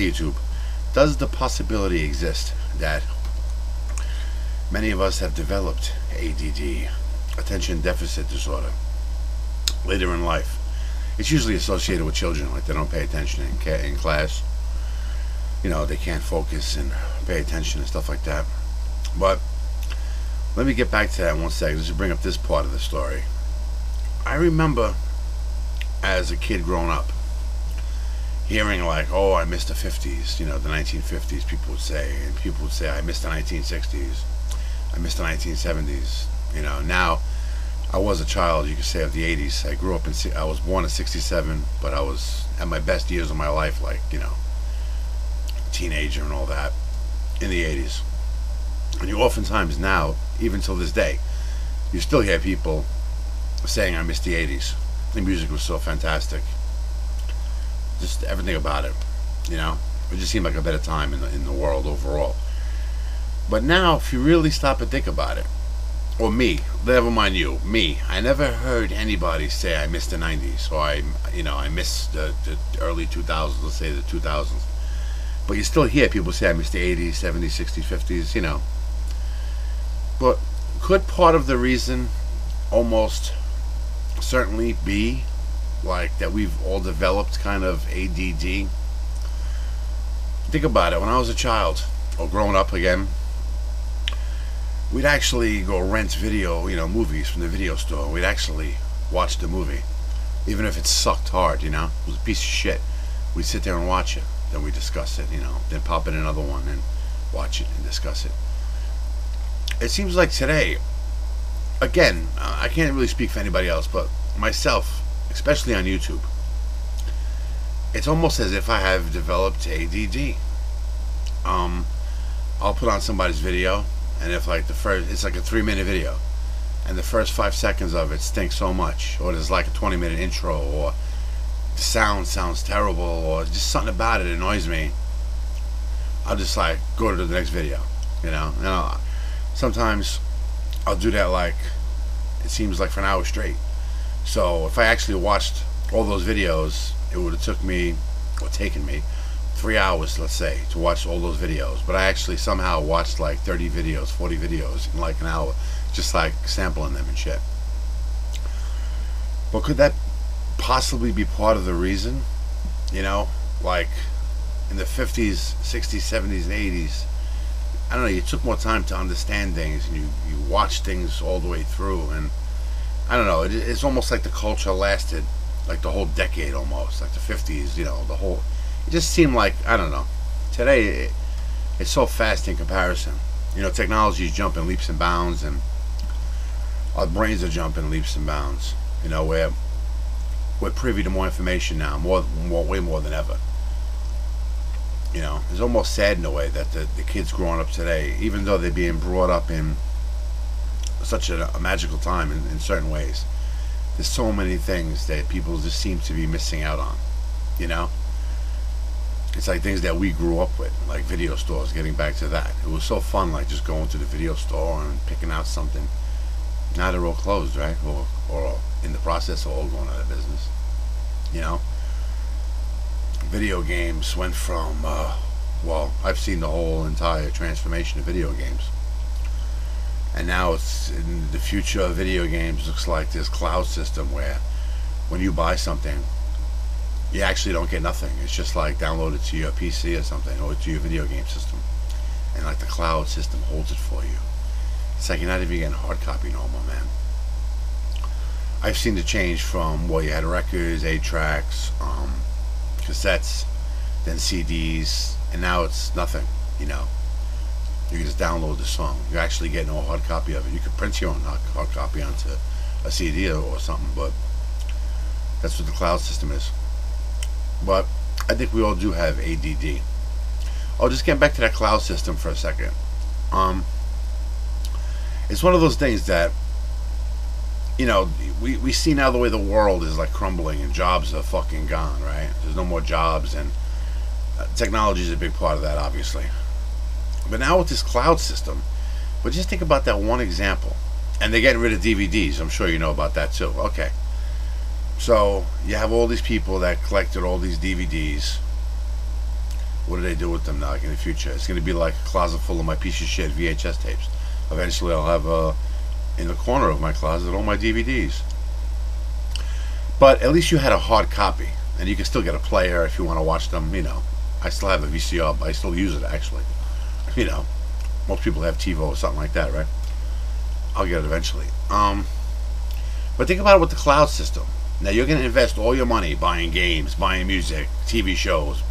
Hey YouTube, does the possibility exist that many of us have developed ADD, attention deficit disorder, later in life? It's usually associated with children, like they don't pay attention in class. You know, they can't focus and pay attention and stuff like that. But let me get back to that in 1 second. Just to bring up this part of the story. I remember as a kid growing up, hearing like, oh, I missed the 50s, you know, the 1950s, people would say, and people would say, I missed the 1960s, I missed the 1970s, you know. Now, I was a child, you could say, of the 80s. I grew up I was born in 67, but I was at my best years of my life, like, you know, teenager and all that, in the 80s. And you oftentimes now, even till this day, you still hear people saying, I missed the 80s. The music was so fantastic. Just everything about it, you know. It just seemed like a better time in the world overall. But now, if you really stop and think about it, or me, never mind you, me, I never heard anybody say I missed the 90s, or I missed the early 2000s, let's say the 2000s. But you still hear people say I missed the 80s, 70s, 60s, 50s, you know. But could part of the reason almost certainly be like that we've all developed kind of ADD? Think about it. When I was a child, or growing up again, we'd actually go rent video, you know, movies from the video store. We'd actually watch the movie, even if it sucked hard, you know, it was a piece of shit. We'd sit there and watch it, then we discuss it, you know, then pop in another one and watch it and discuss it. It seems like today, again, I can't really speak for anybody else, but myself, especially on YouTube, it's almost as if I have developed ADD. I'll put on somebody's video, and if like it's like a 3-minute video, and the first 5 seconds of it stinks so much, or there's like a 20-minute intro, or the sound sounds terrible, or just something about it annoys me, I'll just like go to the next video, you know. And sometimes I'll do that, like it seems like for an hour straight. So if I actually watched all those videos, it would have taken me 3 hours, let's say, to watch all those videos. But I actually somehow watched like 30 videos, 40 videos in like an hour, just like sampling them and shit. But could that possibly be part of the reason? You know, like in the 50s, 60s, 70s, and 80s, I don't know, you took more time to understand things, and you watched things all the way through, and I don't know, it's almost like the culture lasted like the whole decade almost, like the 50s, you know, it just seemed like, I don't know, today it's so fast in comparison. You know, technology is jumping leaps and bounds, and our brains are jumping leaps and bounds. You know, we're privy to more information now, way more than ever. You know, it's almost sad in a way that the kids growing up today, even though they're being brought up in such a magical time in certain ways, there's so many things that people just seem to be missing out on, you know. It's like things that we grew up with, like video stores. Getting back to that, it was so fun, like just going to the video store and picking out something. Now they're all closed, right, or in the process of all going out of business, you know. Video games went from well, I've seen the whole entire transformation of video games. And now it's in the future of video games, looks like this cloud system where when you buy something, you actually don't get nothing. It's just like downloaded to your PC or something, or to your video game system. And like the cloud system holds it for you. It's like you're not even getting hard copy no more, man. I've seen the change from, well, you had records, 8-tracks, cassettes, then CDs, and now it's nothing, you know. You can just download the song. You're actually getting a hard copy of it. You could print your own hard copy onto a CD or something, but that's what the cloud system is. But I think we all do have ADD. Oh, just getting back to that cloud system for a second. It's one of those things that, you know, we see now the way the world is like crumbling and jobs are fucking gone, right? There's no more jobs, and technology is a big part of that, obviously. But now with this cloud system, but just think about that one example. And they're getting rid of DVDs. I'm sure you know about that too. Okay. So you have all these people that collected all these DVDs. What do they do with them now, like in the future? It's going to be like a closet full of my piece of shit VHS tapes. Eventually, I'll have in the corner of my closet all my DVDs. But at least you had a hard copy, and you can still get a player if you want to watch them. You know, I still have a VCR, but I still use it actually. You know, most people have TiVo or something like that, right? I'll get it eventually. But think about it with the cloud system. Now you're going to invest all your money buying games, buying music, TV shows,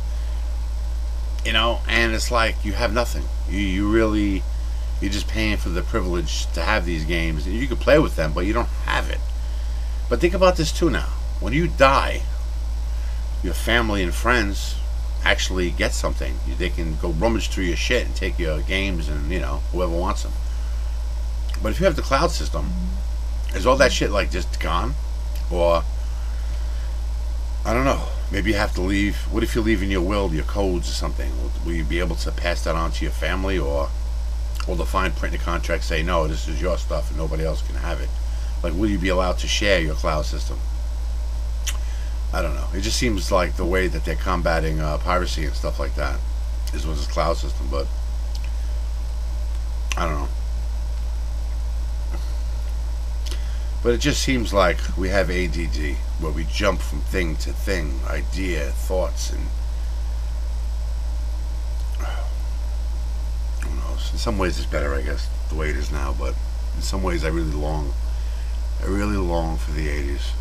you know, and it's like you have nothing. You're just paying for the privilege to have these games. You can play with them, but you don't have it. But think about this too now. When you die, your family and friends actually get something. They can go rummage through your shit and take your games and, you know, whoever wants them. But if you have the cloud system, is all that shit like just gone? Or, I don't know, maybe you have to leave. What if you leave in your will, your codes or something? Will you be able to pass that on to your family? Or will the fine print in the contract say, no, this is your stuff and nobody else can have it? Like, will you be allowed to share your cloud system? I don't know. It just seems like the way that they're combating piracy and stuff like that is with this cloud system, but I don't know. But it just seems like we have ADD, where we jump from thing to thing, idea, thoughts, and who knows. In some ways it's better, I guess, the way it is now, but in some ways I really long for the 80s.